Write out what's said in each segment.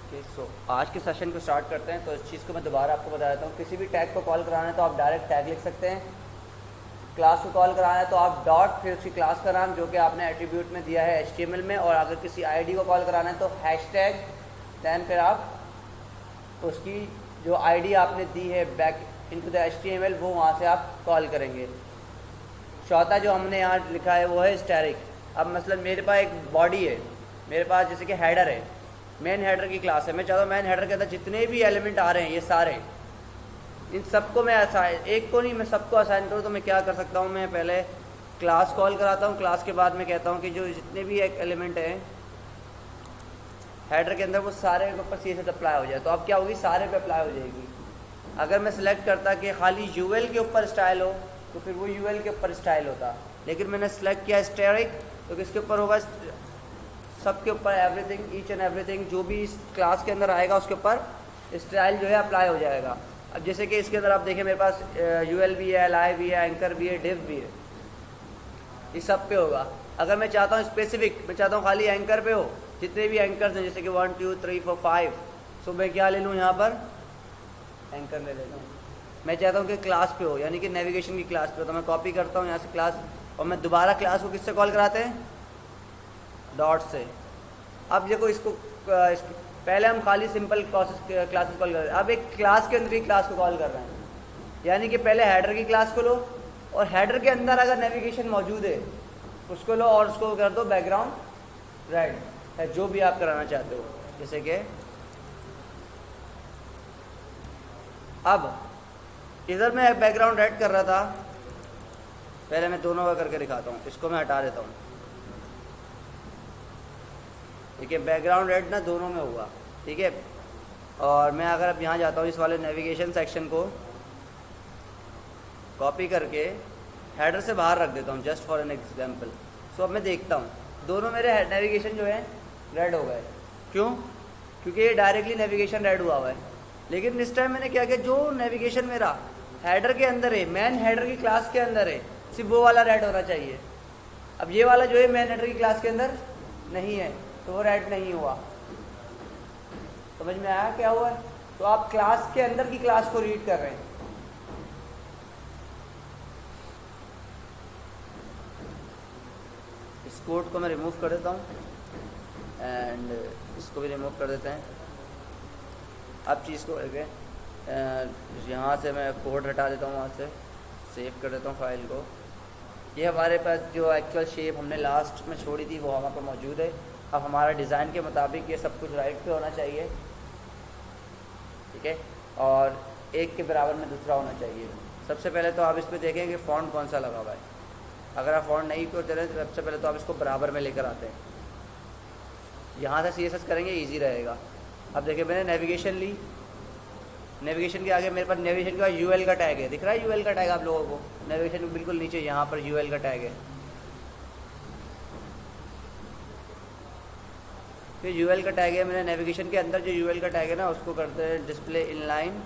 Okay, सो आज के session को स्टार्ट करते हैं। तो इस चीज़ को मैं दोबारा आपको बता देता हूँ। किसी भी टैग को कॉल कराना है तो आप डायरेक्ट टैग लिख सकते हैं। क्लास को कॉल कराना है तो आप डॉट फिर उसकी क्लास का नाम जो कि आपने एट्रीब्यूट में दिया है HTML में, और अगर किसी आईडी को कॉल कराना है तो हैशटैग, दैन फिर आप उसकी जो आईडी आपने दी है बैक इनटू द HTML वो वहाँ से आप कॉल करेंगे। चौथा जो हमने यहाँ लिखा है वो है स्टैटिक। अब मसलन मेरे पास एक बॉडी है, मेरे पास जैसे कि हेडर है, मेन हेडर की क्लास है। मैं चाहता हूँ मेन हेडर के अंदर जितने भी एलिमेंट आ रहे हैं ये सारे, इन सबको मैं एक को नहीं, मैं सबको असाइन करूँ। तो मैं क्या कर सकता हूँ, मैं पहले क्लास कॉल कराता हूँ। क्लास के बाद मैं कहता हूँ कि जो जितने भी एक एलिमेंट हैं हेडर के अंदर वो सारे के ऊपर CSS अप्लाई हो जाए। तो अब क्या होगी, सारे पे अप्लाई हो जाएगी। अगर मैं सिलेक्ट करता कि खाली UL के ऊपर स्टाइल हो तो फिर वो UL के ऊपर स्टाइल होता, लेकिन मैंने सेलेक्ट किया स्टैटिक, तो किसके ऊपर होगा, सबके ऊपर एवरीथिंग, ईच एंड एवरीथिंग जो भी इस क्लास के अंदर आएगा उसके ऊपर स्टाइल जो है अप्लाई हो जाएगा। अब जैसे कि इसके अंदर आप देखें मेरे पास UL भी है, LI भी है, एंकर भी है, डिव भी है, इस सब पे होगा। अगर मैं चाहता हूँ स्पेसिफिक, मैं चाहता हूँ खाली एंकर पे हो, जितने भी एंकर्स हैं जैसे कि 1 2 3 4 5, सो मैं क्या ले लूँ यहाँ पर, एंकर ले लेता हूँ। मैं चाहता हूँ कि क्लास पे हो, यानी कि नेविगेशन की क्लास पे हो, तो मैं कॉपी करता हूँ यहाँ से क्लास, और मैं दोबारा क्लास को किससे कॉल कराते हैं, डॉट से। अब देखो इसको पहले हम खाली सिंपल क्लासेस कॉल कर रहे हैं, अब एक क्लास के अंदर ही क्लास को कॉल कर रहे हैं। यानी कि पहले हेडर की क्लास को लो, और हेडर के अंदर अगर नेविगेशन मौजूद है उसको लो और उसको कर दो बैकग्राउंड रेड, है जो भी आप कराना चाहते हो। जैसे कि अब इधर मैं बैकग्राउंड रेड कर रहा था, पहले मैं दोनों का करके दिखाता हूँ। इसको मैं हटा देता हूँ, ठीक है, बैकग्राउंड रेड ना दोनों में हुआ, ठीक है। और मैं अगर अब यहाँ जाता हूँ, इस वाले नेविगेशन सेक्शन को कॉपी करके हेडर से बाहर रख देता हूँ, जस्ट फॉर एन एग्जांपल। सो अब मैं देखता हूँ दोनों मेरे नेविगेशन जो है रेड हो गए। क्यों? क्योंकि ये डायरेक्टली नेविगेशन रेड हुआ हुआ है। लेकिन इस टाइम मैंने क्या किया, जो नेविगेशन मेरा हेडर के अंदर है, मेन हेडर की क्लास के अंदर है, सिर्फ वो वाला रेड होना चाहिए। अब ये वाला जो है मेन हेडर की क्लास के अंदर नहीं है, तो वो रेड नहीं हुआ। समझ में आया क्या हुआ? तो आप क्लास के अंदर की क्लास को रीड कर रहे हैं। इस कोड को मैं रिमूव कर देता हूँ एंड इसको भी रिमूव कर देते हैं। अब चीज़ को यहाँ से मैं कोड हटा देता हूँ, वहाँ से सेव कर देता हूँ फाइल को। ये हमारे पास जो एक्चुअल शेप हमने लास्ट में छोड़ी थी वो वहाँ पर मौजूद है। अब हमारा डिज़ाइन के मुताबिक ये सब कुछ राइट पे होना चाहिए, ठीक है, और एक के बराबर में दूसरा होना चाहिए। सबसे पहले तो आप इस पर देखें कि फ़ॉन्ट कौन सा लगा हुआ है। अगर आप फ़ॉन्ट नहीं को चलें तो सबसे पहले तो आप इसको बराबर में लेकर आते हैं। यहाँ से CSS करेंगे, ईजी रहेगा। अब देखिए मैंने नेविगेशन ली, नेविगेशन के आगे मेरे पास नेविगेशन के बाद UL का टैग है, दिख रहा है UL का टैग आप लोगों को? नेविगेशन के बिल्कुल नीचे यहाँ पर UL का टैग है। फिर UL का टैग है, मैंने नेविगेशन के अंदर जो UL का टैग है ना उसको करते हैं डिस्प्ले इनलाइन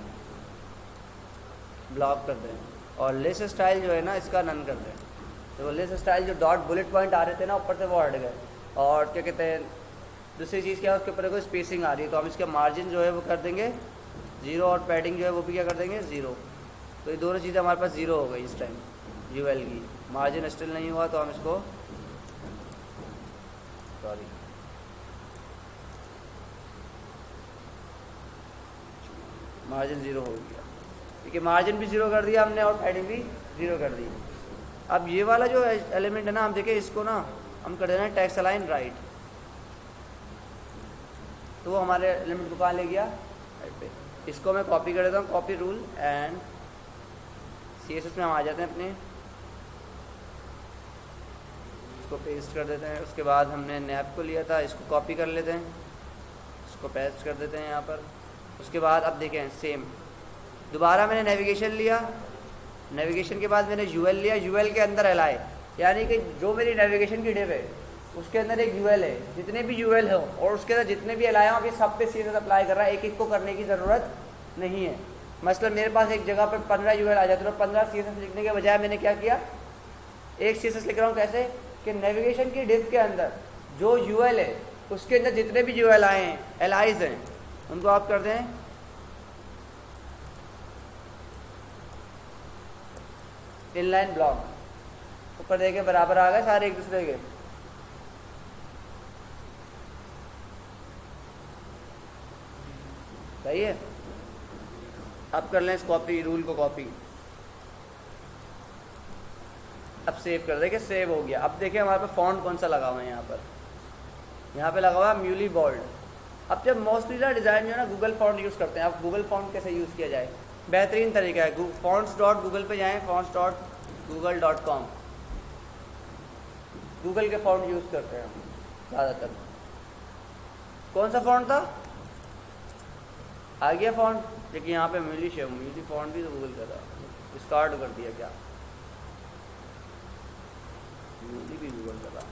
ब्लॉक कर दें, और लिस्ट स्टाइल जो है ना इसका नन कर दें। तो लिस्ट स्टाइल जो डॉट बुलेट पॉइंट आ रहे थे ना ऊपर से वो हट गए। और क्या कहते हैं, दूसरी चीज़ क्या है, उसके ऊपर कोई स्पेसिंग आ रही है तो हम इसका मार्जिन जो है वो कर देंगे 0, और पैडिंग जो है वो भी क्या कर देंगे 0। तो ये दोनों चीज़ें हमारे पास 0 हो गई इस टाइम। UL की मार्जिन स्टिल नहीं हुआ तो हम इसको सॉरी मार्जिन 0 हो गया, ठीक है, मार्जिन भी 0 कर दिया हमने और पैडिंग भी 0 कर दी। अब ये वाला जो एलिमेंट है ना, हम देखें इसको ना हम कर देना टेक्स्ट अलाइन राइट, तो वो हमारे एलिमेंट को कहाँ ले गया, राइट पे। इसको मैं कॉपी कर देता हूँ, कॉपी रूल, एंड CSS में हम आ जाते हैं अपने, इसको पेस्ट कर देते हैं। उसके बाद हमने नैप को लिया था, इसको कॉपी कर लेते हैं, इसको पेस्ट कर देते हैं यहाँ पर। उसके बाद अब देखें सेम, दोबारा मैंने नेविगेशन लिया, नेविगेशन के बाद मैंने UL लिया, UL के अंदर LI, यानी कि जो मेरी नेविगेशन की डिव है उसके अंदर एक UL है, जितने भी UL हो और उसके अंदर जितने भी LI हो अभी सब पे CSS अप्लाई कर रहा है, एक एक को करने की ज़रूरत नहीं है। मतलब मेरे पास एक जगह पर 15 UL आ जाते हैं, तो 15 CSS लिखने के बजाय मैंने क्या किया, एक CSS लिख रहा हूँ। कैसे कि नेविगेशन की डिव के अंदर जो UL है उसके अंदर जितने भी UL आए हैं, LIs हैं, उनको आप कर दें इनलाइन ब्लॉक, ऊपर देखें बराबर आ गए सारे एक दूसरे के। सही है। अब कर लें इस कॉपी रूल को कॉपी, अब सेव कर देंगे, सेव हो गया। अब देखिए हमारे पास फॉन्ट कौन सा लगा हुआ है, यहाँ पे लगा हुआ है म्यूली बोल्ड। अब जब मोस्टली ना डिज़ाइन जो है ना गूगल फॉन्ट यूज़ करते हैं। अब गूगल फॉन्ट कैसे यूज़ किया जाए, बेहतरीन तरीका है, fonts.google पे जाएँ, fonts.google.com, गूगल के फॉन्ट यूज़ करते हैं हम ज़्यादातर। कौन सा फॉन्ट था, आ गया फॉन्ट, लेकिन यहाँ पे म्यूली फॉन्ट भी तो गूगल का था, डिस्कार्ड कर दिया क्या, म्यूली भी गूगल का था।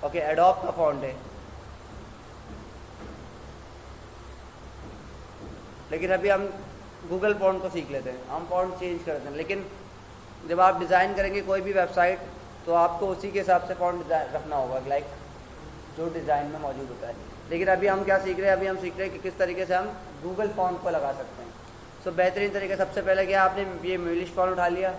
ओके, एडोब का फॉन्ट है, लेकिन अभी हम गूगल फॉन्ट को सीख लेते हैं, हम फॉन्ट चेंज करते हैं। लेकिन जब आप डिज़ाइन करेंगे कोई भी वेबसाइट तो आपको उसी के हिसाब से फॉन्ट रखना होगा, लाइक जो डिज़ाइन में मौजूद होता है। लेकिन अभी हम क्या सीख रहे हैं, अभी हम सीख रहे हैं कि किस तरीके से हम गूगल फॉन्ट को लगा सकते हैं। सो बेहतरीन तरीके, सबसे पहले क्या, आपने ये इंग्लिश फॉन्ट उठा लिया,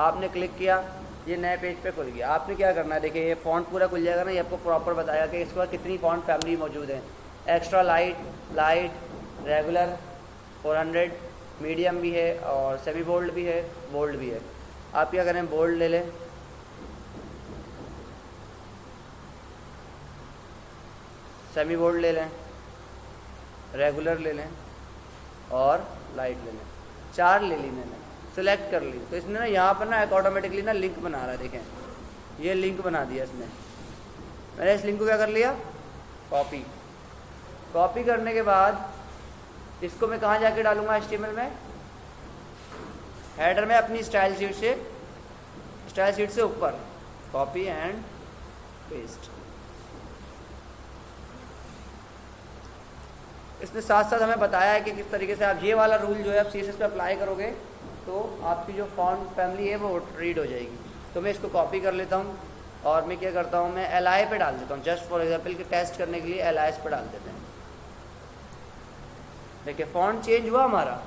आपने क्लिक किया, ये नए पेज पे खुल गया। आपने क्या करना है, देखिए ये फॉन्ट पूरा खुल जाएगा ना, ये आपको प्रॉपर बताएगा कि इसके बाद कितनी फॉन्ट फैमिली मौजूद है। एक्स्ट्रा लाइट, रेगुलर 400, मीडियम भी है और सेमी बोल्ड भी है, बोल्ड भी है। आप क्या करें, बोल्ड ले लें, सेमी बोल्ड ले लें, रेगुलर ले लें और लाइट ले लें, 4 ले ली मैंने, सिलेक्ट कर ली। तो इसने ना यहाँ पर ना एक ऑटोमेटिकली ना लिंक बना रहा है, देखें ये लिंक बना दिया इसने। मैंने इस लिंक को क्या कर लिया, कॉपी करने के बाद इसको मैं कहाँ जाके डालूंगा, HTML में, हेडर में अपनी स्टाइल शीट से ऊपर, कॉपी एंड पेस्ट। इसने साथ साथ हमें बताया है कि किस तरीके से आप ये वाला रूल जो है आप CSS पे अप्लाई करोगे तो आपकी जो फॉन्ट फैमिली है वो रीड हो जाएगी। तो मैं इसको कॉपी कर लेता हूँ और मैं क्या करता हूँ, मैं li पे डाल देता हूँ, जस्ट फॉर एग्जांपल कि टेस्ट करने के लिए lis पे डाल देते हैं। देखिए फॉन्ट चेंज हुआ हमारा,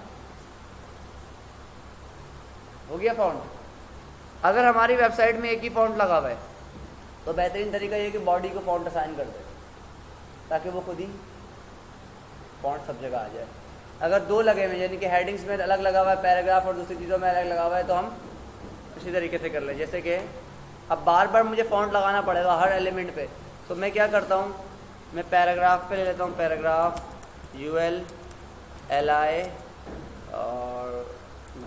हो गया फॉन्ट। अगर हमारी वेबसाइट में एक ही फॉन्ट लगा हुआ है तो बेहतरीन तरीका ये कि बॉडी को फॉन्ट असाइन कर दे ताकि वो खुद ही फॉन्ट सब जगह आ जाए। अगर 2 लगे हुए यानी कि हेडिंग्स में अलग लगा हुआ है पैराग्राफ और दूसरी चीज़ों में अलग लगा हुआ है तो हम इसी तरीके से कर लें। जैसे कि अब बार बार मुझे फॉन्ट लगाना पड़ेगा हर एलिमेंट पे, तो मैं क्या करता हूँ, मैं पैराग्राफ पे ले लेता हूँ, पैराग्राफ UL LI और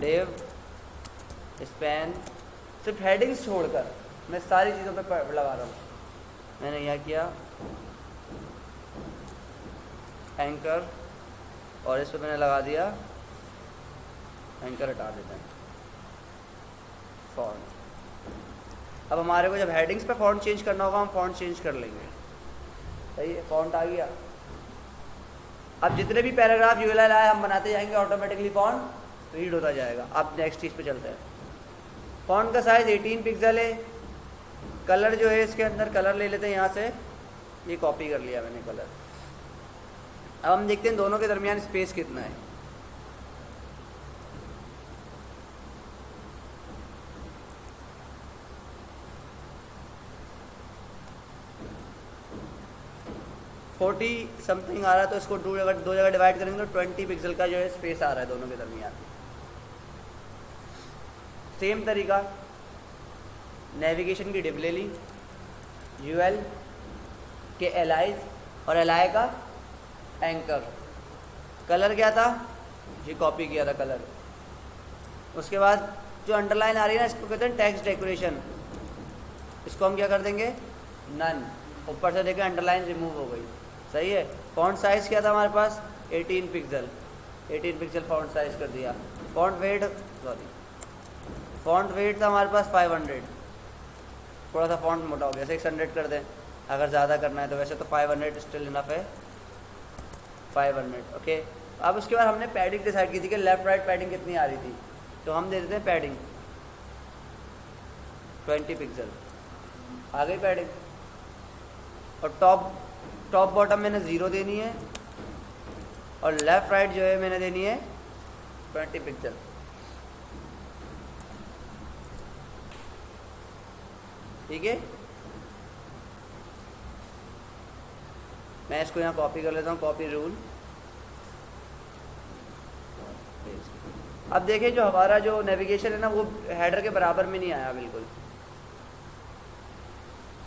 div स्पैन, सिर्फ हेडिंग्स छोड़कर मैं सारी चीज़ों पे लगा रहा हूँ। मैंने यह किया एंकर और इस पर मैंने लगा दिया, एंकर हटा देते हैं, फॉन्ट। अब हमारे को जब हेडिंग्स पे फॉन्ट चेंज करना होगा हम फॉन्ट चेंज कर लेंगे। सही है, फॉन्ट आ गया। अब जितने भी पैराग्राफ UL आए हम बनाते जाएंगे, ऑटोमेटिकली फॉन्ट रीड होता जाएगा। अब नेक्स्ट चीज़ पे चलते हैं। फॉन्ट का साइज़ 18 पिक्सल है। कलर जो है इसके अंदर कलर ले लेते हैं, यहाँ से ये कॉपी कर लिया मैंने कलर। अब हम देखते हैं दोनों के दरमियान स्पेस कितना है। फोर्टी समथिंग आ रहा है, तो इसको दो जगह डिवाइड करेंगे तो 20 पिक्सल का जो है स्पेस आ रहा है दोनों के दरमियान। सेम तरीका, नेविगेशन की डिव ले ली, UL के LIs और LI का एंकर। कलर क्या था, ये कॉपी किया था कलर। उसके बाद जो अंडरलाइन आ रही है ना, इसको कहते हैं टेक्स्ट डेकोरेशन, इसको हम क्या कर देंगे, नन। ऊपर से देखें अंडरलाइन रिमूव हो गई। सही है। फॉन्ट साइज़ क्या था हमारे पास, 18 पिक्सल, 18 पिक्सल फॉन्ट साइज़ कर दिया। फॉन्ट वेट था हमारे पास 500, थोड़ा सा फॉन्ट मोटा हो गया, 600 कर दें अगर ज़्यादा करना है तो। वैसे तो 500 स्टिल इनफ है, 500। ओके। अब उसके बाद हमने पैडिंग डिसाइड की थी कि लेफ़्ट राइट पैडिंग कितनी आ रही थी, तो हम दे देते हैं पैडिंग 20 पिक्सल। आ गई पैडिंग। और टॉप बॉटम मैंने 0 देनी है, और लेफ़्ट राइट जो है मैंने देनी है 20 पिक्सल। ठीक है, मैं इसको यहाँ कॉपी कर लेता हूँ, कॉपी रूल। अब देखिए जो हमारा जो नेविगेशन है ना वो हेडर के बराबर में नहीं आया, बिल्कुल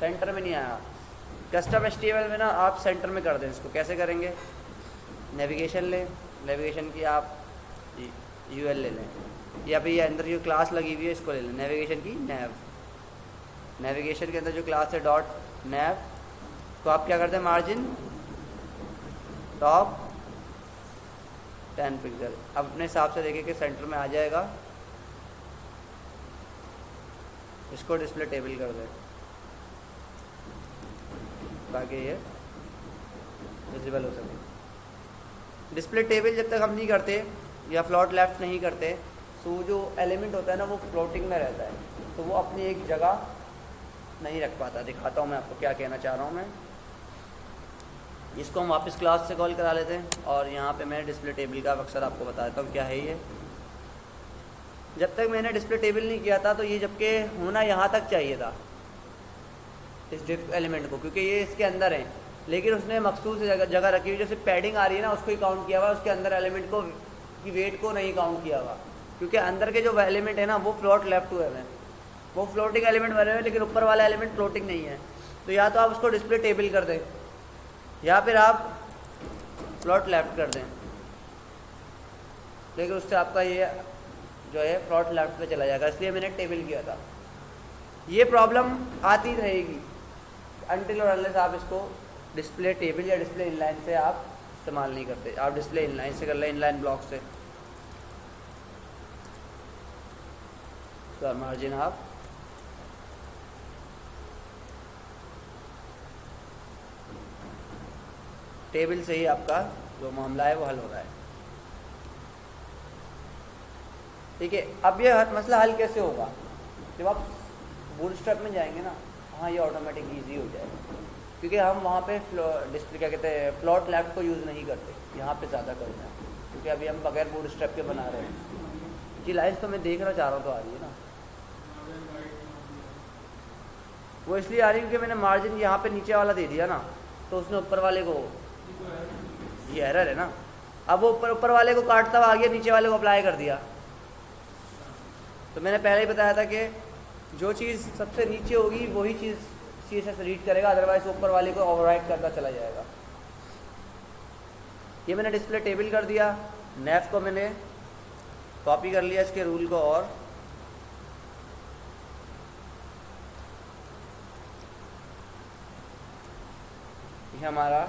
सेंटर में नहीं आया। कस्टम HTML में ना आप सेंटर में कर दें इसको। कैसे करेंगे, नेविगेशन लें, नेविगेशन की आप UL ले लें, या फिर ये अंदर जो क्लास लगी हुई है इसको ले लें, नेविगेशन की नैव। नेविगेशन के अंदर जो क्लास है डॉट नैव, तो आप क्या करते हैं, मार्जिन टॉप 10 पिक्सल। अब अपने हिसाब से देखिए कि सेंटर में आ जाएगा। इसको डिस्प्ले टेबल कर दें ताकि ये विजिबल हो सके। डिस्प्ले टेबल जब तक हम नहीं करते या फ्लोट लेफ्ट नहीं करते तो जो एलिमेंट होता है ना वो फ्लोटिंग में रहता है, तो वो अपनी एक जगह नहीं रख पाता। दिखाता हूँ मैं आपको क्या कहना चाह रहा हूँ मैं। इसको हम वापस क्लास से कॉल करा लेते हैं, और यहाँ पे मैं डिस्प्ले टेबल का मकसद आपको बता देता हूँ क्या है ये। जब तक मैंने डिस्प्ले टेबल नहीं किया था तो ये जबकि होना यहाँ तक चाहिए था इस डिफ एलिमेंट को, क्योंकि ये इसके अंदर है, लेकिन उसने मखसूस जगह रखी हुई, जैसे पैडिंग आ रही है ना उसको ही काउंट किया हुआ, उसके अंदर एलिमेंट को की वेट को नहीं काउंट किया हुआ, क्योंकि अंदर के जो एलिमेंट है ना वो फ्लोट लेफ्ट हुए हैं, वो फ्लोटिंग एलिमेंट बने हुए, लेकिन ऊपर वाला एलिमेंट फ्लोटिंग नहीं है। तो या तो आप उसको डिस्प्ले टेबल कर दें या फिर आप फ्लोट लेफ्ट कर दें, लेकिन उससे आपका ये जो है फ्लोट लेफ्ट पे चला जाएगा, इसलिए मैंने टेबल किया था। ये प्रॉब्लम आती रहेगी अनटिल और अनलेस आप इसको डिस्प्ले टेबल या डिस्प्ले इनलाइन से आप इस्तेमाल नहीं करते। आप डिस्प्ले इनलाइन से कर लें, इनलाइन ब्लॉक से। तो मार्जिन आप टेबल से ही आपका जो मामला है वो हल हो रहा है। ठीक है, अब ये मसला हल कैसे होगा, जब आप बूटस्ट्रैप में जाएंगे ना, हाँ ये ऑटोमेटिक ईजी हो जाएगा, क्योंकि हम वहाँ पे डिस्प्ले क्या कहते हैं फ्लोट लेफ्ट को यूज़ नहीं करते, यहाँ पे ज़्यादा करते हैं, क्योंकि अभी हम बगैर बूटस्ट्रैप के बना रहे हैं। जी लाइन्स तो मैं देखना चाह रहा हूँ तो आ रही है ना, वो इसलिए आ रही है क्योंकि मैंने मार्जिन यहाँ पे नीचे वाला दे दिया ना, तो उसने ऊपर वाले को, ये एरर है ना, अब वो ऊपर वाले को काटता हुआ आ गया, नीचे वाले को अप्लाई कर दिया। तो मैंने पहले ही बताया था कि जो चीज़ सबसे नीचे होगी वही चीज़ CSS रीड करेगा, अदरवाइज ऊपर वाले को ओवरराइट करता चला जाएगा। ये मैंने डिस्प्ले टेबल कर दिया, नैव को मैंने कॉपी कर लिया इसके रूल को, और ये हमारा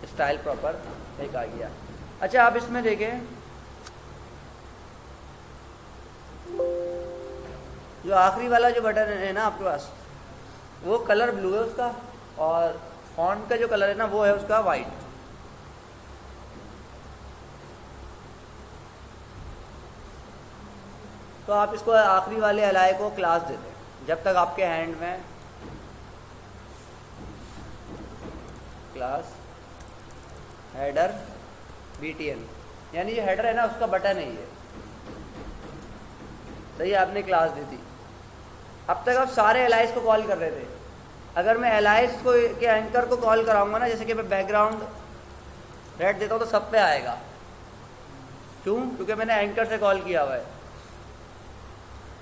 स्टाइल प्रॉपर एक आ गया। अच्छा आप इसमें देखें जो आखिरी वाला जो बटन है ना आपके पास, वो कलर ब्लू है उसका, और फॉन्ट का जो कलर है ना वो है उसका वाइट। तो आप इसको आखिरी वाले अलाय को क्लास देते हैं, जब तक आपके हैंड में क्लास हेडर BTN, यानी जो हेडर है ना उसका बटन है ये, सही आपने क्लास दी थी। अब तक आप सारे एलाइज को कॉल कर रहे थे, अगर मैं एलाइज को के एंकर को कॉल कराऊंगा ना, जैसे कि मैं बैकग्राउंड रेड देता हूँ तो सब पे आएगा, क्यों, क्योंकि मैंने एंकर से कॉल किया हुआ है।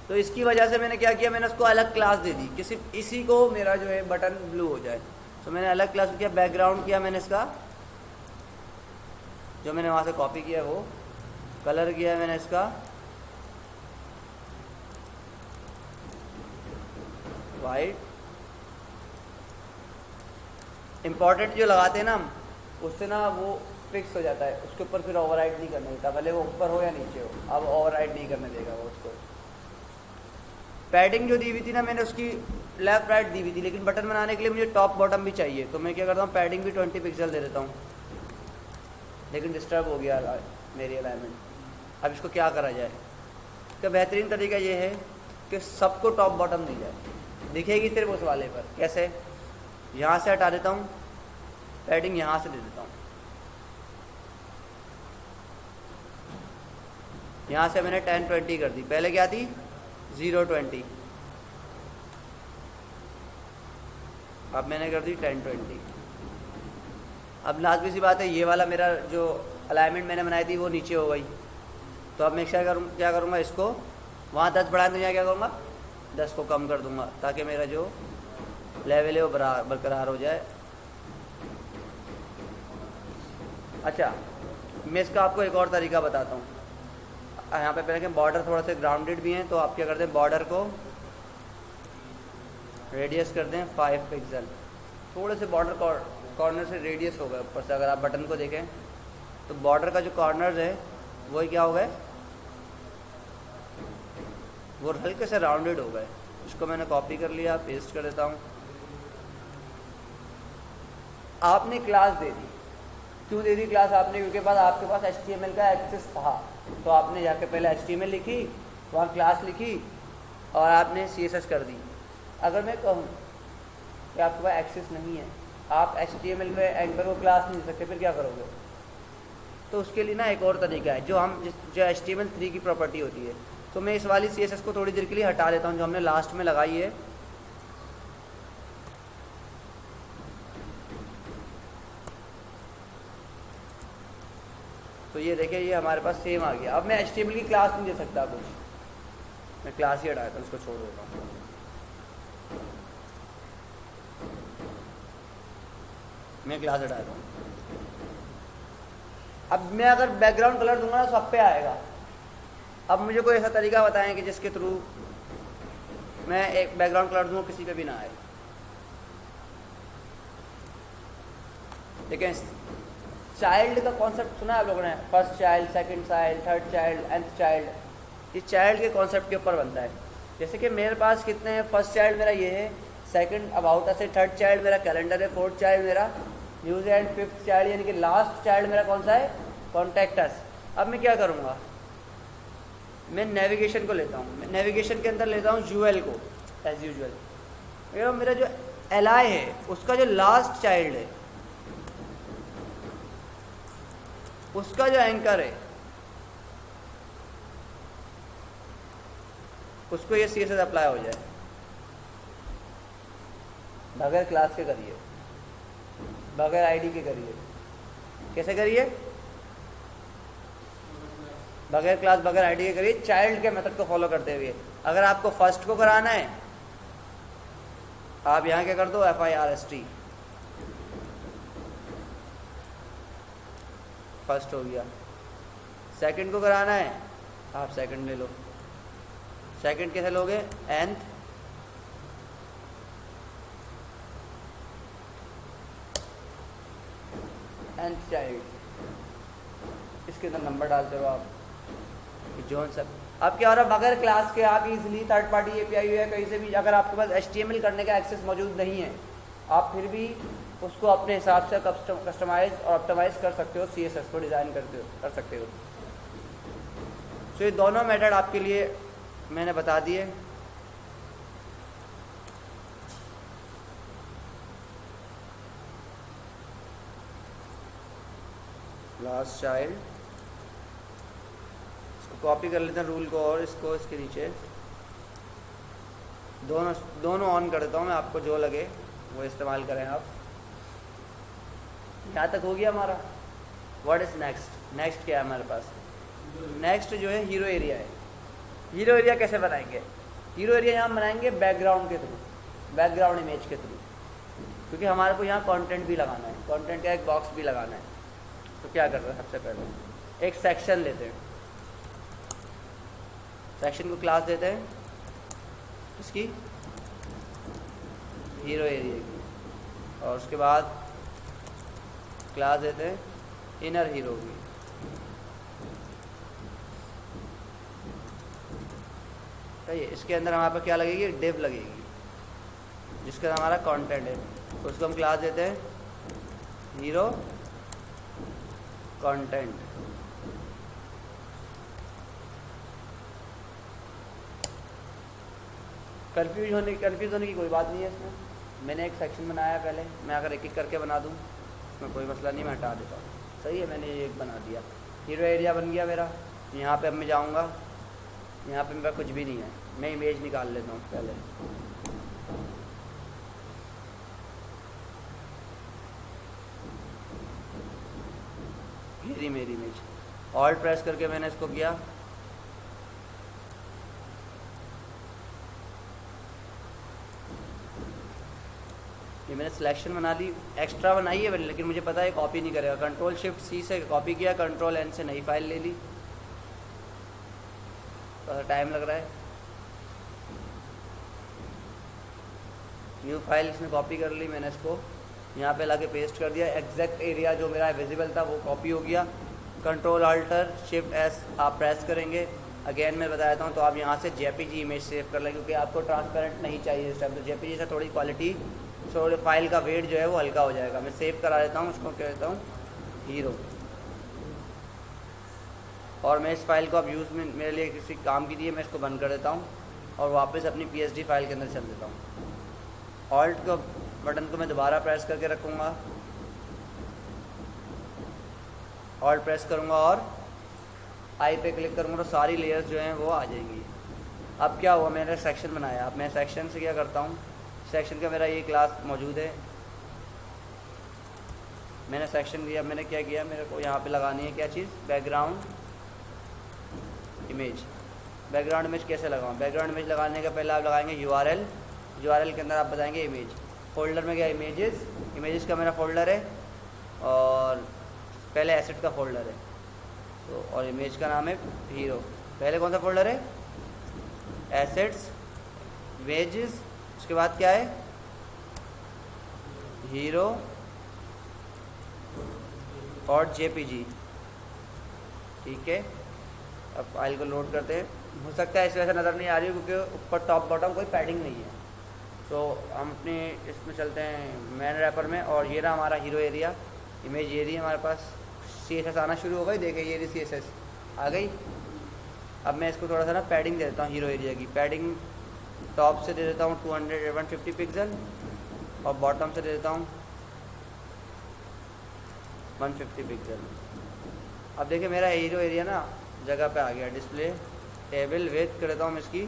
तो इसकी वजह से मैंने क्या किया, मैंने उसको अलग क्लास दे दी कि सिर्फ इसी को मेरा जो है बटन ब्लू हो जाए। तो मैंने अलग क्लास किया, बैकग्राउंड किया मैंने इसका, जो मैंने वहाँ से कॉपी किया वो कलर किया है मैंने इसका वाइट। इंपॉर्टेंट जो लगाते हैं ना हम, उससे ना वो फिक्स हो जाता है, उसके ऊपर फिर ओवरराइड नहीं करने देता, भले वो ऊपर हो या नीचे हो, अब ओवरराइड नहीं करने देगा वो उसको। पैडिंग जो दी हुई थी ना मैंने उसकी लेफ्ट राइट दी हुई थी, लेकिन बटन बनाने के लिए मुझे टॉप बॉटम भी चाहिए, तो मैं क्या करता हूँ पैडिंग भी 20 पिक्सल दे देता हूँ, लेकिन डिस्टर्ब हो गया मेरी अलाइनमेंट। अब इसको क्या करा जाए, तो बेहतरीन तरीका ये है कि सबको टॉप बॉटम दी जाए, दिखेगी सिर्फ उस वाले पर। कैसे, यहाँ से हटा देता हूँ, पैडिंग यहाँ से दे देता हूँ। यहाँ से मैंने 10-20 कर दी, पहले क्या थी 0-20, अब मैंने कर दी 10-20। अब लाजमी सी बात है, ये वाला मेरा जो अलाइनमेंट मैंने बनाई थी वो नीचे हो गई, तो अब मैं क्या करूँगा, इसको वहाँ 10 बढ़ा दूँ, यहाँ क्या करूँगा 10 को कम कर दूँगा, ताकि मेरा जो लेवल है वो बरकरार हो जाए। अच्छा, मैं इसका आपको एक और तरीका बताता हूँ। यहाँ पे पहले बॉर्डर थोड़ा सा ग्राउंडेड भी हैं, तो आप क्या करते हैं, बॉर्डर को रेडियस कर दें 5 पिक्सल, थोड़े से बॉर्डर कॉर्नर से रेडियस हो गए ऊपर से। अगर आप बटन को देखें तो बॉर्डर का जो कॉर्नर है वही क्या हो गए, वो हल्के से राउंडेड हो गए। इसको मैंने कॉपी कर लिया, पेस्ट कर देता हूँ। आपने क्लास दे दी, क्यों दे दी क्लास आपने, क्योंकि बाद आपके पास HTML का एक्सेस था, तो आपने जाके पहले HTML लिखी, वहाँ क्लास लिखी और आपने CSS कर दी। अगर मैं कहूँ कि आपके पास एक्सेस नहीं है, आप HTML में एंकर को क्लास नहीं दे सकते, फिर क्या करोगे? तो उसके लिए ना एक और तरीका है, जो HTML3 की प्रॉपर्टी होती है। तो मैं इस वाली CSS को थोड़ी देर के लिए हटा देता हूँ, जो हमने लास्ट में लगाई है। तो ये देखिए, ये हमारे पास सेम आ गया। अब मैं HTML की क्लास नहीं दे सकता कुछ, मैं क्लास ही हटाता हूँ, उसको छोड़ देता हूँ। मैं क्लास हटाता हूँ। अब मैं अगर बैकग्राउंड कलर दूंगा ना, सब पे आएगा। अब मुझे कोई ऐसा तरीका बताएं कि जिसके थ्रू मैं एक बैकग्राउंड कलर दूंगा, किसी पे भी ना आए। लेकिन चाइल्ड का कॉन्सेप्ट सुना है आप लोगों ने, first child, second child, third child, nth child. ये चाइल्ड के कॉन्सेप्ट के ऊपर बनता है। जैसे कि मेरे पास कितने हैं, फर्स्ट चाइल्ड मेरा ये है, सेकंड अबाउट अस है, थर्ड चाइल्ड मेरा कैलेंडर है, फोर्थ चाइल्ड मेरा न्यूज़ एंड, फिफ्थ चाइल्ड यानी कि लास्ट चाइल्ड मेरा कौन सा है, कॉन्टैक्ट अस। अब मैं क्या करूँगा, मैं नेविगेशन को लेता हूँ, मैं नेविगेशन के अंदर लेता हूँ UL को एज यूजुअल। मेरा जो LI है उसका जो लास्ट चाइल्ड है, उसका जो एंकर है, उसको ये CSS अप्लाई हो जाए। बगैर क्लास के करिए, बगैर ID के करिए। कैसे करिए, बगैर क्लास बगैर ID के करिए, चाइल्ड के मेथड को फॉलो करते हुए। अगर आपको फर्स्ट को कराना है, आप यहाँ क्या कर दो, FIRST, फर्स्ट हो गया। सेकंड को कराना है, आप सेकंड ले लो। सेकंड कैसे लोगे, nth, चाइल्ड, इसके अंदर नंबर डालते हो आप, जोन सब। अब क्या हो रहा है, बगैर क्लास के आप इजीली थर्ड पार्टी API है कहीं से भी, अगर आपके पास HTML करने का एक्सेस मौजूद नहीं है, आप फिर भी उसको अपने हिसाब से कस्टमाइज और ऑप्टिमाइज कर सकते हो, CSS को डिज़ाइन कर सकते हो। तो ये दोनों मेथड आपके लिए मैंने बता दिए। लास्ट चाइल्ड, इसको कॉपी कर लेते हैं रूल को, और इसको इसके नीचे दोनों ऑन कर देता हूँ मैं, आपको जो लगे वो इस्तेमाल करें आप। यहाँ तक हो गया हमारा। व्हाट इज़ नेक्स्ट, नेक्स्ट क्या है हमारे पास, नेक्स्ट जो है हीरो एरिया है। हीरो एरिया कैसे बनाएंगे, हीरो एरिया यहाँ बनाएंगे बैकग्राउंड के थ्रू, बैकग्राउंड इमेज के थ्रू, क्योंकि हमारे को यहाँ कंटेंट भी लगाना है, कंटेंट का एक बॉक्स भी लगाना है। तो क्या करते हैं, सबसे पहले एक सेक्शन लेते हैं, सेक्शन को क्लास देते हैं इसकी, हीरो एरिया की, और उसके बाद क्लास देते हैं इनर हीरो की। सही है। इसके अंदर हमारे पास क्या लगेगी, डिव लगेगी, जिसका हमारा कंटेंट है। तो उसको हम क्लास देते हैं हीरो कंटेंट। कंफ्यूज होने की कोई बात नहीं है इसमें। मैंने एक सेक्शन बनाया पहले, मैं अगर एक एक करके बना दूँ उसमें कोई मसला नहीं, मैं हटा देता हूँ। सही है, मैंने ये एक बना दिया, हीरो एरिया बन गया मेरा। यहाँ पे अब मैं जाऊँगा, यहाँ पे मेरा कुछ भी नहीं है, मैं इमेज निकाल लेता हूँ पहले। ये मेरी इमेज, ऑल्ट प्रेस करके मैंने इसको किया, ये मैंने सिलेक्शन बना ली, एक्स्ट्रा बनाई है मैंने, लेकिन मुझे पता है कॉपी नहीं करेगा। कंट्रोल शिफ्ट सी से कॉपी किया, कंट्रोल एन से नई फाइल ले ली, थोड़ा टाइम लग रहा है। न्यू फाइल इसमें कॉपी कर ली मैंने, इसको यहाँ पे लाके पेस्ट कर दिया। एग्जैक्ट एरिया जो मेरा विजिबल था वो कॉपी हो गया। कंट्रोल अल्टर शिफ्ट एस आप प्रेस करेंगे, अगेन मैं बता देता हूँ, तो आप यहाँ से जेपीजी इमेज सेव कर लें, क्योंकि आपको ट्रांसपेरेंट नहीं चाहिए इस टाइम। तो जेपीजी से थोड़ी क्वालिटी, थोड़ी फाइल का वेट जो है वो हल्का हो जाएगा। मैं सेव करा देता हूँ, उसको कह देता हूँ हीरो, और मैं इस फाइल को अब यूज़ में मेरे लिए किसी काम की दी है, मैं इसको बंद कर देता हूँ और वापस अपनी पीएसडी फाइल के अंदर चल देता हूँ। ऑल्ट को बटन को मैं दोबारा प्रेस करके रखूँगा, ऑल्ट प्रेस करूँगा और आई पे क्लिक करूँगा, तो सारी लेयर्स जो हैं वो आ जाएंगी। अब क्या हुआ, मैंने सेक्शन बनाया, अब मैं सेक्शन से क्या करता हूँ, सेक्शन का मेरा ये क्लास मौजूद है, मैंने सेक्शन दिया। मैंने क्या किया, मेरे को यहाँ पे लगानी है क्या चीज़, बैकग्राउंड इमेज। बैकग्राउंड इमेज कैसे लगाऊँ, बैकग्राउंड इमेज लगाने का पहले आप लगाएंगे यूआरएल, यूआरएल के अंदर आप बताएंगे इमेज, फोल्डर में गया इमेजेस, इमेजेस का मेरा फोल्डर है और पहले एसेट का फोल्डर है, तो और इमेज का नाम है हीरो। पहले कौन सा फोल्डर है, एसेट्स, इमेजेस, उसके बाद क्या है, हीरो और जेपीजी। ठीक है, अब फाइल को लोड करते हैं। हो सकता है इस वजह से नज़र नहीं आ रही है क्योंकि ऊपर टॉप बॉटम कोई पैडिंग नहीं है। तो हम अपने इसमें चलते हैं मैन रैपर में, और ये रहा हमारा हीरो एरिया, इमेज ये रही हमारे पास। CSS आना शुरू हो गई, देखिए ये रही CSS आ गई। अब मैं इसको थोड़ा सा ना पैडिंग दे देता हूँ, हीरो एरिया की पैडिंग टॉप से दे देता हूँ 150 पिक्सल और बॉटम से दे देता हूँ 150 पिक्सल। अब देखिए मेरा हीरो एरिया ना जगह पे आ गया, डिस्प्ले टेबल विड्थ कर देता हूँ इसकी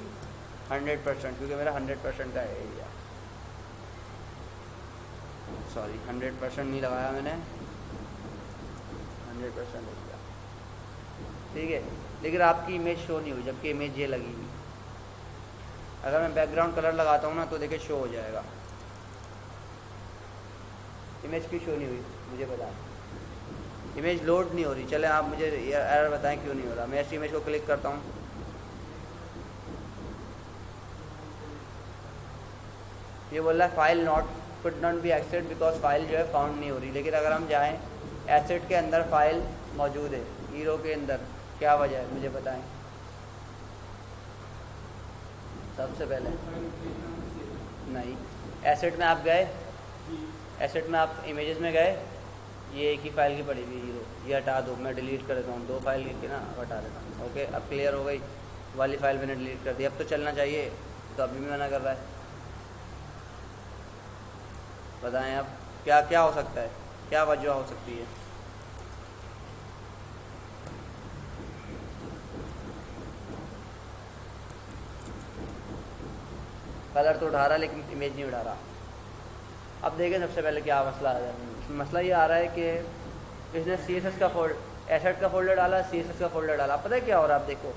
100%, क्योंकि मेरा 100% का एरिया, सॉरी 100% नहीं लगाया मैंने, 100% हो गया। ठीक है, लेकिन आपकी इमेज शो नहीं हुई, जबकि इमेज ये लगी हुई। अगर मैं बैकग्राउंड कलर लगाता हूँ ना तो देखिए शो हो जाएगा। इमेज क्यों शो नहीं हुई मुझे बताएं, इमेज लोड नहीं हो रही। चले आप मुझे एरर बताएं क्यों नहीं हो रहा। मैं इस इमेज को क्लिक करता हूँ, ये बोल रहा है file not could not be access because file जो है फाउंड नहीं हो रही। लेकिन अगर हम जाएं एसेट के अंदर फाइल मौजूद है, हीरो के अंदर, क्या वजह है मुझे बताएं। सबसे पहले नहीं, एसेट में आप गए, एसेट में आप इमेजेस में गए, ये एक ही फाइल की पड़ी हुई हीरो, ये हटा दो, मैं डिलीट कर देता हूँ, 2 फाइल की ना हटा देता हूँ। ओके, अब क्लियर हो गई, वाली फाइल मैंने डिलीट कर दी। अब तो चलना चाहिए, तो अभी भी मना कर रहा है। बताएं अब क्या क्या हो सकता है, क्या वजह हो सकती है। कलर तो उठा रहा है लेकिन इमेज नहीं उठा रहा। अब देखें सबसे पहले क्या मसला आ रहा है। मसला ये आ रहा है कि इसने CSS का एसेट का फोल्डर डाला, CSS का फोल्डर डाला। पता है क्या हो रहा है, आप देखो,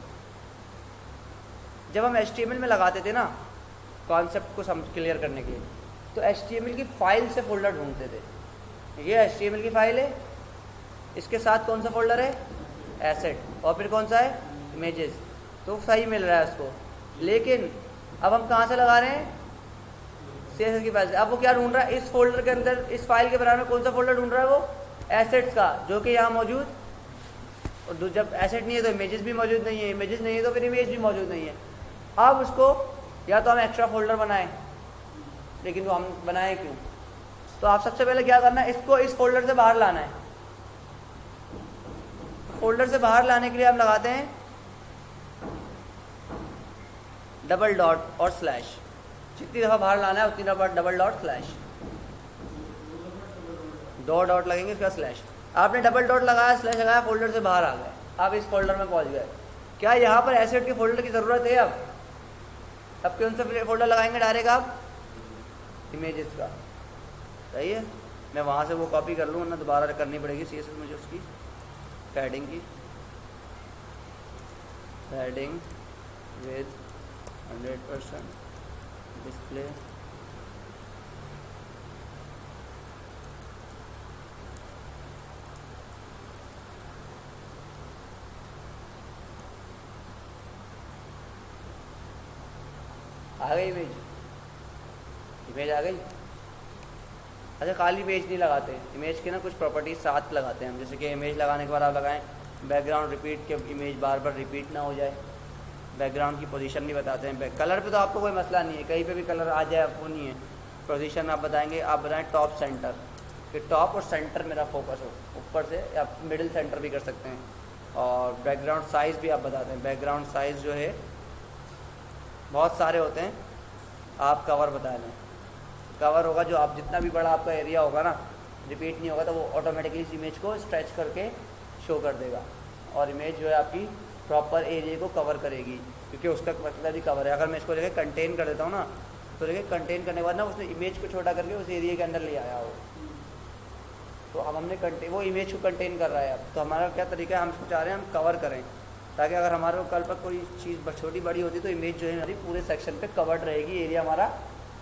जब हम HTML में लगाते थे ना कॉन्सेप्ट को क्लियर करने के लिए, तो HTML की फाइल से फोल्डर ढूंढते थे। ये HTML की फाइल है, इसके साथ कौन सा फोल्डर है, एसेट, और फिर कौन सा है, इमेजेस, तो सही मिल रहा है उसको। लेकिन अब हम कहाँ से लगा रहे हैं, CSS की फाइल से। अब वो क्या ढूंढ रहा है, इस फोल्डर के अंदर, इस फाइल के बराबर में कौन सा फोल्डर ढूंढ रहा है, वो एसेट्स का, जो कि यहाँ मौजूद, और जब एसेट नहीं है तो इमेजेस भी मौजूद नहीं है, इमेजेस नहीं है तो फिर इमेज भी मौजूद नहीं है। अब उसको या तो हम एक्स्ट्रा फोल्डर बनाएं, लेकिन वो हम बनाएं क्यों, तो आप सबसे पहले क्या करना है, इसको इस फोल्डर से बाहर लाना है। फोल्डर से बाहर लाने के लिए हम लगाते हैं डबल डॉट और स्लैश। जितनी दफ़ा बाहर लाना है उतनी दफ़ा डबल डॉट स्लैश, 2 डॉट लगेंगे उसका स्लैश। आपने डबल डॉट लगाया, स्लैश लगाया, फोल्डर से बाहर आ गए, आप इस फोल्डर में पहुंच गए। क्या यहाँ पर एसेट के फोल्डर की ज़रूरत है? अब कौन सा फोल्डर लगाएंगे डायरेक्ट आप? इमेजेस का। सही है, मैं वहाँ से वो कॉपी कर लूँ, वरना दोबारा करनी पड़ेगी CSS मुझे उसकी पैडिंग की। पैडिंग विद 100% डिस्प्ले, आ गई इमेज, इमेज आ गई। अच्छा, खाली पेज नहीं लगाते, इमेज के ना कुछ प्रॉपर्टीज साथ लगाते हैं हम। जैसे कि इमेज लगाने के बाद आप लगाएं बैकग्राउंड रिपीट, के इमेज बार बार रिपीट ना हो जाए। बैकग्राउंड की पोजीशन भी बताते हैं। कलर पे तो आपको कोई मसला नहीं है, कहीं पे भी कलर आ जाए, वो नहीं है। पोजीशन आप बताएंगे, आप बताएं टॉप सेंटर, कि टॉप और सेंटर मेरा फोकस हो, ऊपर से या मिडिल सेंटर भी कर सकते हैं। और बैकग्राउंड साइज़ भी आप बताते हैं। बैकग्राउंड साइज़ जो है बहुत सारे होते हैं, आप कवर बता दें। कवर होगा जो आप जितना भी बड़ा आपका एरिया होगा ना, रिपीट नहीं होगा, तो वो ऑटोमेटिकली इस इमेज को स्ट्रेच करके शो कर देगा, और इमेज जो है आपकी प्रॉपर एरिया को कवर करेगी, क्योंकि उसका मतलब ही कवर है। अगर मैं इसको लेकर कंटेन कर देता हूँ ना, तो लेकर कंटेन करने के बाद ना उसने इमेज को छोटा करके उस एरिया के अंदर ले आया हो, तो अब हमने वो इमेज को कंटेन कर रहा है। अब तो हमारा क्या तरीका है, हम इसको चाह रहे हैं हम कवर करें, ताकि अगर हमारे कल पर कोई चीज़ छोटी बड़ी होती तो इमेज जो है हमारी पूरे सेक्शन पे कवर्ड रहेगी, एरिया हमारा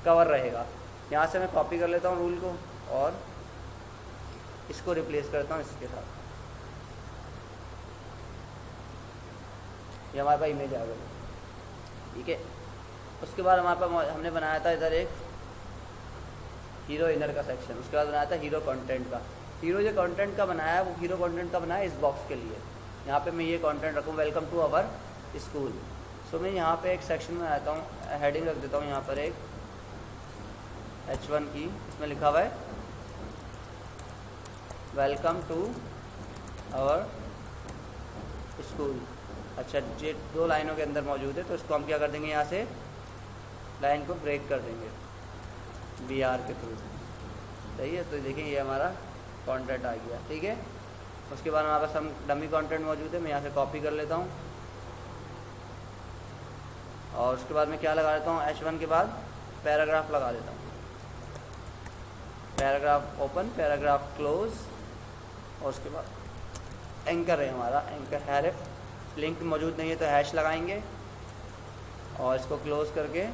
कवर रहेगा। यहाँ से मैं कॉपी कर लेता हूँ रूल को और इसको रिप्लेस करता हूँ इसके साथ। ये हमारे पास इमेज आ गई, ठीक है। उसके बाद हमारे पास हमने बनाया था इधर एक हीरो इनर का सेक्शन, उसके बाद बनाया था हीरो कंटेंट का। हीरो जो कंटेंट का बनाया है वो हीरो कंटेंट का बनाया इस बॉक्स के लिए। यहाँ पे मैं ये कंटेंट रखूँ, वेलकम टू आवर स्कूल। सो मैं यहाँ पे एक सेक्शन में आता हूँ, हेडिंग रख देता हूँ यहाँ पर एक H1 की, इसमें लिखा हुआ है वेलकम टू आवर स्कूल। अच्छा, ये 2 लाइनों के अंदर मौजूद है, तो इसको हम क्या कर देंगे, यहाँ से लाइन को ब्रेक कर देंगे BR के थ्रू। सही है, तो देखिए ये हमारा कंटेंट आ गया, ठीक है। उसके बाद हमारे पास हम डमी कंटेंट मौजूद है, मैं यहाँ से कॉपी कर लेता हूँ, और उसके बाद मैं क्या लगा देता हूँ, H1 के बाद पैराग्राफ लगा देता हूँ। पैराग्राफ ओपन, पैराग्राफ क्लोज, और उसके बाद एंकर है हमारा, एंकर हैरिफ। लिंक मौजूद नहीं है तो हैश लगाएंगे और इसको क्लोज करके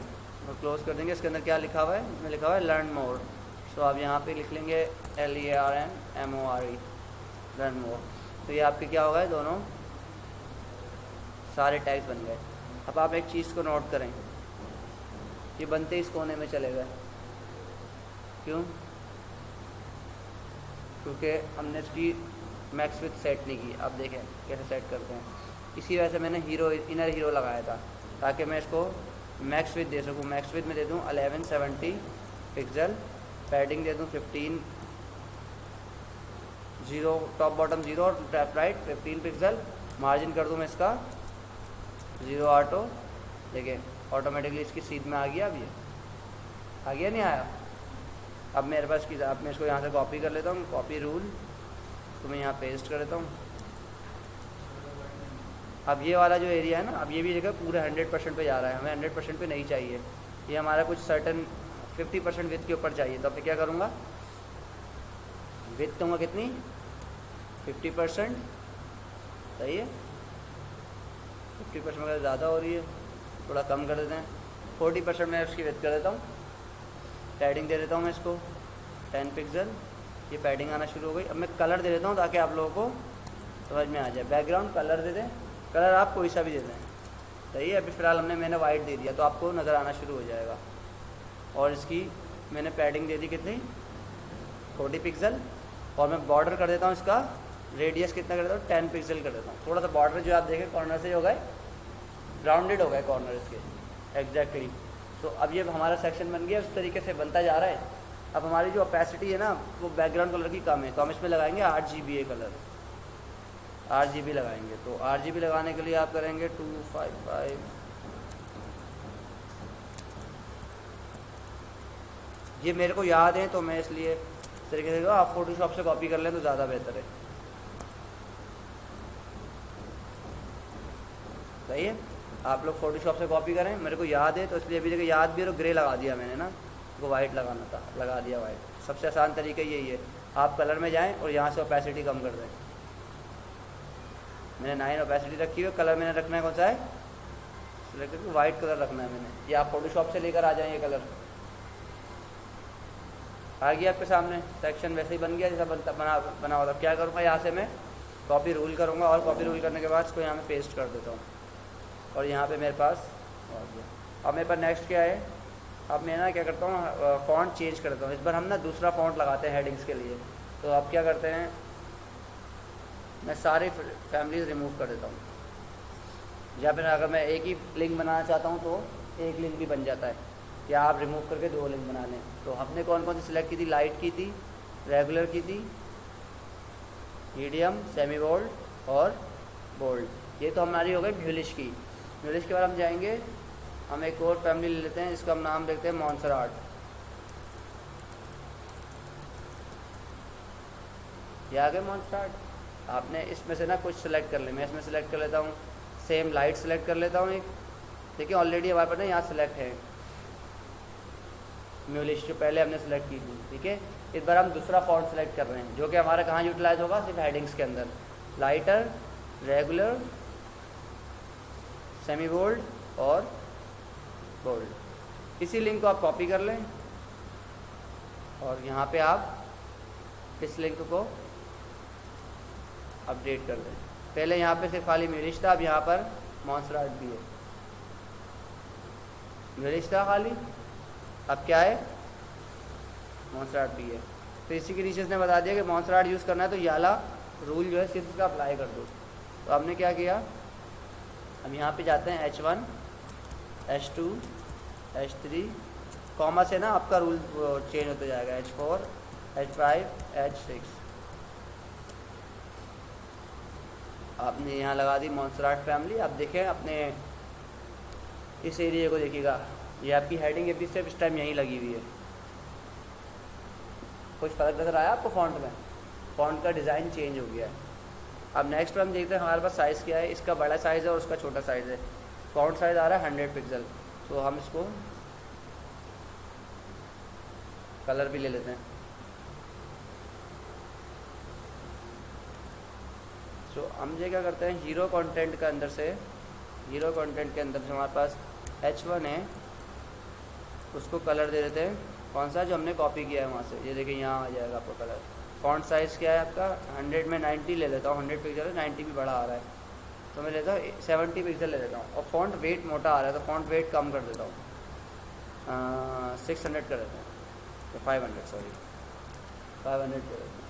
क्लोज कर देंगे। इसके अंदर क्या लिखा हुआ है, इसमें लिखा हुआ है लर्न मोर। सो आप यहाँ पे लिख लेंगे LEARNMORE, लर्न मोर। तो ये आपके क्या हो गए, दोनों सारे टैग्स बन गए। अब आप एक चीज़ को नोट करें, ये बनते इस कोने में चले गए, क्यों? क्योंकि हमने इसकी मैक्स विथ सेट नहीं की। अब देखें कैसे सेट करते हैं। इसी वजह से मैंने हीरो इनर हीरो लगाया था, ताकि मैं इसको मैक्स विथ दे सकूँ। मैक्स विथ में दे दूँ 1170 पिक्सल, पैडिंग दे दूँ 15, 0 टॉप बॉटम 0 और लेफ्ट राइट 15 पिक्सल। मार्जिन कर दूँ मैं इसका 0 ऑटो। देखिए ऑटोमेटिकली इसकी सीध में आ गया। अब ये आ गया, नहीं आया? अब मेरे पास की, अब मैं इसको यहाँ से कॉपी कर लेता हूँ, कॉपी रूल, तो मैं यहाँ पेस्ट कर देता हूँ। अब ये वाला जो एरिया है ना, अब ये भी जगह पूरा 100% पे जा रहा है, हमें 100% पे नहीं चाहिए, ये हमारा कुछ सर्टन 50% विथ के ऊपर चाहिए। तो अब मैं क्या करूँगा, विथ दूँगा कितनी, 50%। सही है, 50% अगर ज़्यादा हो रही है थोड़ा कम कर देते हैं, 40% मैं उसकी विथ कर देता हूँ। पैडिंग दे देता हूँ मैं इसको 10 पिक्सल, ये पैडिंग आना शुरू हो गई। अब मैं कलर दे देता हूँ ताकि आप लोगों को समझ में आ जाए। बैकग्राउंड कलर दे दें, कलर आप कोई सा भी दे दें। सही है, अभी फ़िलहाल मैंने वाइट दे दिया, तो आपको नज़र आना शुरू हो जाएगा। और इसकी मैंने पैडिंग दे दी कितनी, 40 पिक्सल। और मैं बॉर्डर कर देता हूँ, इसका रेडियस कितना कर देता हूँ, 10 पिक्सल कर देता हूँ। थोड़ा सा बॉर्डर जो आप देखें कॉर्नर से हो गए ग्राउंडेड हो गए कॉर्नर इसके एग्जैक्टली। तो अब ये हमारा सेक्शन बन गया, उस तरीके से बनता जा रहा है। अब हमारी जो ओपेसिटी है ना, वो बैकग्राउंड कलर की कम है, तो हम इसमें लगाएंगे RGBA कलर, RGB लगाएंगे। तो RGB लगाने के लिए आप करेंगे 255 ये मेरे को याद है तो मैं इसलिए इस तरीके से आप फोटोशॉप से कॉपी कर लें तो ज़्यादा बेहतर है। सही है, आप लोग फोटोशॉप से कॉपी करें, मेरे को याद है तो इसलिए अभी देखो याद भी है तो ग्रे लगा दिया मैंने ना, वो वाइट लगाना था, लगा दिया वाइट। सबसे आसान तरीका यही है, आप कलर में जाएं और यहाँ से ओपेसिटी कम कर दें। मैंने 9 ओपेसिटी रखी हुई है, कलर मैंने रखना है कौन सा है, सिलेक्ट करके वाइट कलर रखना है मैंने। ये आप फोटोशॉप से लेकर आ जाएं, ये कलर आ गया आपके सामने, सेक्शन वैसे ही बन गया जैसा बना हुआ था। क्या करूँगा, यहाँ से मैं कॉपी रूल करूँगा और कॉपी रूल करने के बाद इसको यहाँ में पेस्ट कर देता हूँ और यहाँ पे मेरे पास आ गया। अब मेरे पास नेक्स्ट क्या है, अब मैं ना क्या करता हूँ, फ़ॉन्ट चेंज करता हूँ। इस बार हम ना दूसरा फ़ॉन्ट लगाते हैं हेडिंग्स के लिए। तो अब क्या करते हैं, मैं सारी फैमिलीज रिमूव कर देता हूँ। या फिर अगर मैं एक ही लिंक बनाना चाहता हूँ तो एक लिंक भी बन जाता है, या आप रिमूव करके 2 लिंक बना लें। तो हमने कौन कौन सी सिलेक्ट की थी, लाइट की थी, रेगुलर की थी, मीडियम, सेमी बोल्ड और बोल्ड। ये तो हमारी हो गई म्यूलिश की। म्यूलिश के बाद हम जाएंगे, हम एक और फैमिली ले लेते हैं, इसका हम नाम देखते हैं मॉन्सराट। ये आ गए मॉन्सराट। आपने इसमें से ना कुछ सिलेक्ट कर ले, मैं इसमें सेलेक्ट कर लेता हूँ, सेम लाइट सेलेक्ट कर लेता हूँ एक। देखिए ऑलरेडी हमारे पास ना यहाँ सेलेक्ट है म्यूलिश, जो पहले हमने सेलेक्ट की थी। ठीक है, इस बार हम दूसरा फॉन्ट सेलेक्ट कर रहे हैं जो कि हमारा कहाँ यूटिलाइज होगा, सिर्फ हेडिंग्स के अंदर। लाइटर, रेगुलर, सेमी बोल्ड और बोल्ड। इसी लिंक को आप कॉपी कर लें और यहाँ पे आप इस लिंक को अपडेट कर दें। पहले यहाँ पे सिर्फ खाली म्यूलिश था, अब यहाँ पर मॉन्सराट भी है। म्यूलिश था खाली, अब क्या है, मॉन्सराट भी है। तो इसी के नीचे इसने बता दिया कि मॉन्सराट यूज़ करना है तो ये वाला रूल जो है सिर्फ इसका अप्लाई कर दो। तो हमने क्या किया, हम यहाँ पे जाते हैं H1, H2, H3, कॉमा से ना आपका रूल चेंज होता जाएगा, H4, H5, H6। आपने यहाँ लगा दी मॉन्सराट फैमिली। अब देखें अपने इस एरिया को देखिएगा, ये आपकी हेडिंग एपी सिर्फ इस टाइम यहीं लगी हुई है। कुछ फ़र्क नज़र आया आपको फ़ॉन्ट में, फ़ॉन्ट का डिज़ाइन चेंज हो गया है। अब नेक्स्ट हम देखते हैं हमारे पास साइज़ क्या है, इसका बड़ा साइज़ है और उसका छोटा साइज़ है। फ़ॉन्ट साइज़ आ रहा है 100 पिक्सल, तो हम इसको कलर भी ले लेते हैं। तो हम ये क्या करते हैं, हीरो कंटेंट के अंदर से, हीरो कंटेंट के अंदर से हमारे पास H1 है, उसको कलर दे देते हैं कौन सा जो हमने कॉपी किया है वहाँ से। ये देखिए यहाँ आ जाएगा आपका कलर। फ़ॉन्ट साइज़ क्या है आपका, 100 में 90 ले लेता हूँ, 100 पिक्सल है, 90 भी बड़ा आ रहा है तो मैं लेता हूँ 70 पिक्सल ले लेता हूँ। और फ़ॉन्ट वेट मोटा आ रहा है तो फ़ॉन्ट वेट कम कर देता हूँ, 600 कर देते हैं, तो 500 सॉरी 500 कर देते हैं।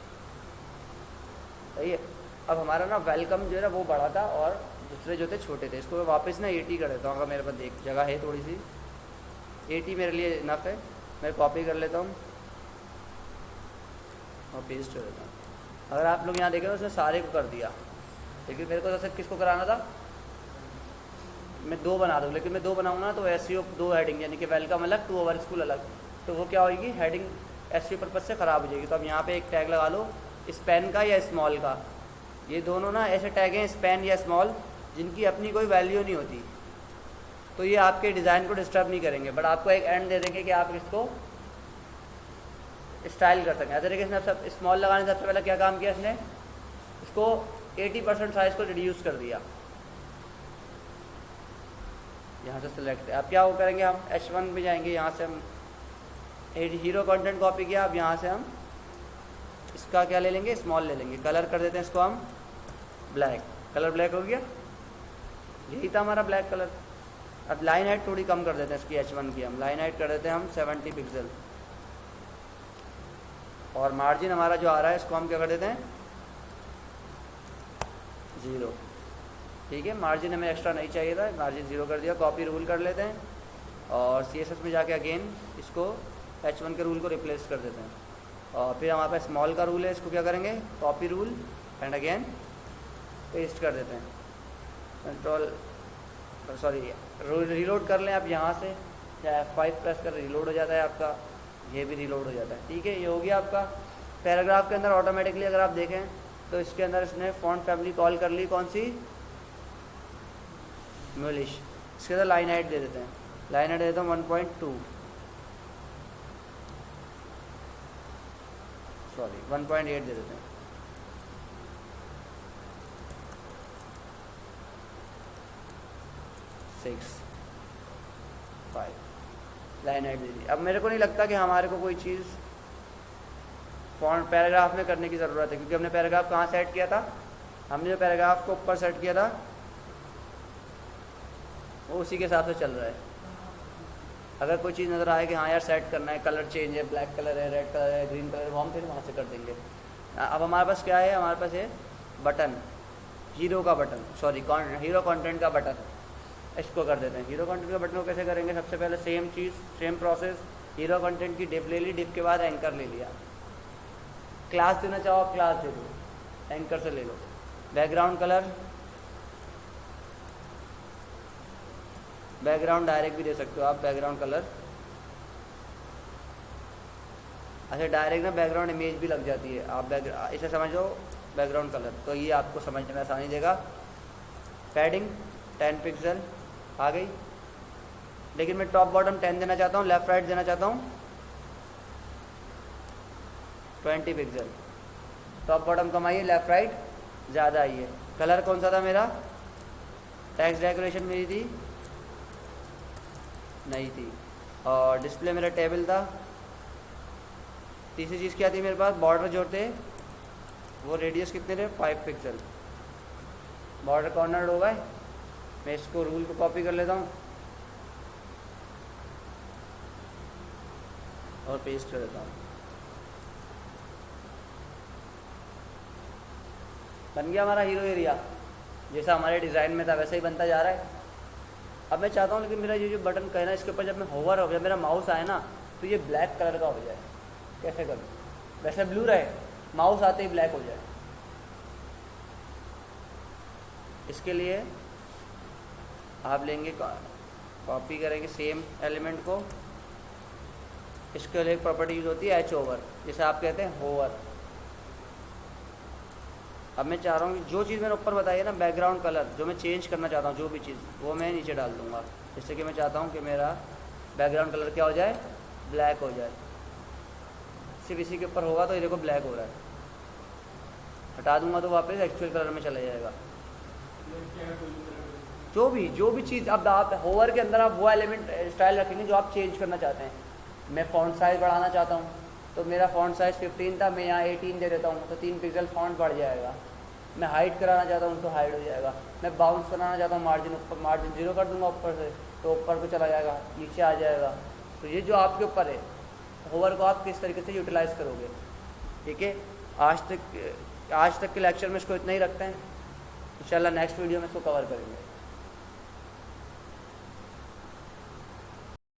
सही है। अब हमारा ना वेलकम जो है ना वो बड़ा था और दूसरे जो थे छोटे थे, इसको मैं वापस ना 80 कर देता हूँ। अगर मेरे पास एक जगह है थोड़ी सी, 80 मेरे लिए इनफ है। मैं कॉपी कर लेता हूँ और पेस्ट कर देता हूँ। अगर आप लोग यहाँ देखें तो उसने सारे को कर दिया, लेकिन मेरे को तो सिर्फ किसको कराना था, मैं 2 बना दूँ, लेकिन मैं 2 बनाऊँगा तो SEO 2 हेडिंग यानी कि वेलकम अलग, 2 ओवर स्कूल अलग, तो वो क्या होगी, हेडिंग SEO पर्पज़ से ख़राब हो जाएगी। तो अब यहाँ पे एक टैग लगा लो, स्पैन का या स्मॉल का। ये दोनों ना ऐसे टैग हैं, स्पैन या स्मॉल, जिनकी अपनी कोई वैल्यू नहीं होती, तो ये आपके डिज़ाइन को डिस्टर्ब नहीं करेंगे, बट आपको एक एंड दे देंगे कि आप इसको स्टाइल कर सकें। ऐसे तरीके से सब स्मॉल लगाने से सबसे पहले क्या काम किया इसने, इसको 80% साइज़ को रिड्यूस कर दिया। यहाँ से सिलेक्ट है, अब क्या वो करेंगे, हम H1 में जाएंगे, यहाँ से हम हीरो कंटेंट कॉपी किया। अब यहाँ से हम इसका क्या ले लेंगे, स्मॉल ले लेंगे, कलर कर देते हैं इसको हम ब्लैक, कलर ब्लैक हो गया, यही था हमारा ब्लैक कलर। अब लाइन हाइट थोड़ी कम कर देते हैं इसकी, H1 की हम लाइन हाइट कर देते हैं हम 70 पिक्सल, और मार्जिन हमारा जो आ रहा है इसको हम क्या कर देते हैं 0। ठीक है, मार्जिन हमें एक्स्ट्रा नहीं चाहिए था, मार्जिन 0 कर दिया। कॉपी रूल कर लेते हैं और CSS में जाके अगेन इसको H1 के रूल को रिप्लेस कर देते हैं, और फिर हमारे पास स्मॉल का रूल है, इसको क्या करेंगे, copy rule and again paste कर देते हैं। कंट्रोल सॉरी रीलोड कर लें आप यहाँ से, चाहे F5 प्रेस कर रीलोड हो जाता है आपका। ये भी रीलोड हो जाता है। ठीक है, ये हो गया आपका। पैराग्राफ के अंदर ऑटोमेटिकली अगर आप देखें तो इसके अंदर इसने फॉन्ट फैमिली कॉल कर ली, कौन सी, म्यूलिश। इसके अंदर लाइन हाइट दे देते हैं, लाइन हाइट दे देता हूँ 1.2, सॉरी 1.8 दे देते हैं। लाइन हाइट दे दी। अब मेरे को नहीं लगता कि हमारे को कोई चीज़ फॉन्ट पैराग्राफ में करने की ज़रूरत है, क्योंकि हमने पैराग्राफ कहाँ सेट किया था, हमने जो पैराग्राफ को ऊपर सेट किया था वो उसी के हिसाब से चल रहा है। अगर कोई चीज़ नज़र आए कि हाँ यार सेट करना है, कलर चेंज है, ब्लैक कलर है, रेड कलर है, ग्रीन कलर है, वो हम फिर वहाँ से कर देंगे। अब हमारे पास क्या है, हमारे पास है बटन, हीरो का बटन, सॉरी हीरो कंटेंट का बटन। इसको कर देते हैं। हीरो कंटेंट के बटन को कैसे करेंगे, सबसे पहले सेम चीज़, सेम प्रोसेस, हीरो कंटेंट की डिफ ले ली, डिफ के बाद एंकर ले लिया। क्लास देना चाहो आप क्लास दे दो, एंकर से ले लो। बैकग्राउंड कलर, बैकग्राउंड डायरेक्ट भी दे सकते हो आप, बैकग्राउंड कलर। अच्छा डायरेक्ट ना बैकग्राउंड इमेज भी लग जाती है, आप इसे समझो बैकग्राउंड कलर, तो ये आपको समझने में आसानी देगा। पैडिंग 10 पिक्सल आ गई, लेकिन मैं टॉप बॉटम 10 देना चाहता हूँ, लेफ्ट राइट देना चाहता हूँ 20 पिक्सल। टॉप बॉटम कम आई है, लेफ्ट राइट ज़्यादा आई है। कलर कौन सा था मेरा, टेक्स्ट डेकोरेशन मेरी थी नहीं थी, और डिस्प्ले मेरा टेबल था। तीसरी चीज़ क्या थी मेरे पास, बॉर्डर जो थे वो रेडियस कितने थे, 5 पिक्सल। बॉर्डर कॉर्नर हो गए। मैं इसको रूल को कॉपी कर लेता हूँ और पेस्ट कर देता हूँ। बन गया हमारा हीरो एरिया, जैसा हमारे डिज़ाइन में था वैसे ही बनता जा रहा है। अब मैं चाहता हूँ लेकिन मेरा ये जो बटन का है ना, इसके ऊपर जब मैं होवर हो, जब मेरा माउस आए ना तो ये ब्लैक कलर का हो जाए। कैसे करूँ, वैसे ब्लू रहे, माउस आते ही ब्लैक हो जाए। इसके लिए आप लेंगे, कॉपी करेंगे सेम एलिमेंट को। इसके लिए एक प्रॉपर्टी यूज होती है एच ओवर, जिसे आप कहते हैं होवर। अब मैं चाह रहा हूँ कि जो चीज़ मैंने ऊपर बताई है ना, बैकग्राउंड कलर, जो मैं चेंज करना चाहता हूँ, जो भी चीज़, वो मैं नीचे डाल दूँगा। जिससे कि मैं चाहता हूँ कि मेरा बैकग्राउंड कलर क्या हो जाए, ब्लैक हो जाए। सिर्फ इसी के ऊपर होगा तो ये देखो ब्लैक हो रहा है, हटा दूंगा तो वापस एक्चुअल कलर में चला जाएगा। जो भी चीज़ अब आप होवर के अंदर आप वो एलिमेंट स्टाइल रखेंगे जो आप चेंज करना चाहते हैं। मैं फ़ॉन्ट साइज़ बढ़ाना चाहता हूँ तो मेरा फ़ॉन्ट साइज़ 15 था, मैं यहाँ 18 दे देता हूँ तो 3 पिक्सल फ़ॉन्ट बढ़ जाएगा। मैं हाइड कराना चाहता हूँ तो हाइड हो जाएगा। मैं बाउंस कराना चाहता हूँ मार्जिन, ऊपर मार्जिन 0 कर दूँगा ऊपर से तो ऊपर को चला जाएगा, नीचे आ जाएगा। तो ये जो आपके ऊपर है, होवर को आप किस तरीके से यूटिलाइज़ करोगे। ठीक है, आज तक के लेक्चर में इसको इतना ही रखते हैं। इंशाल्लाह नेक्स्ट वीडियो में इसको कवर करेंगे।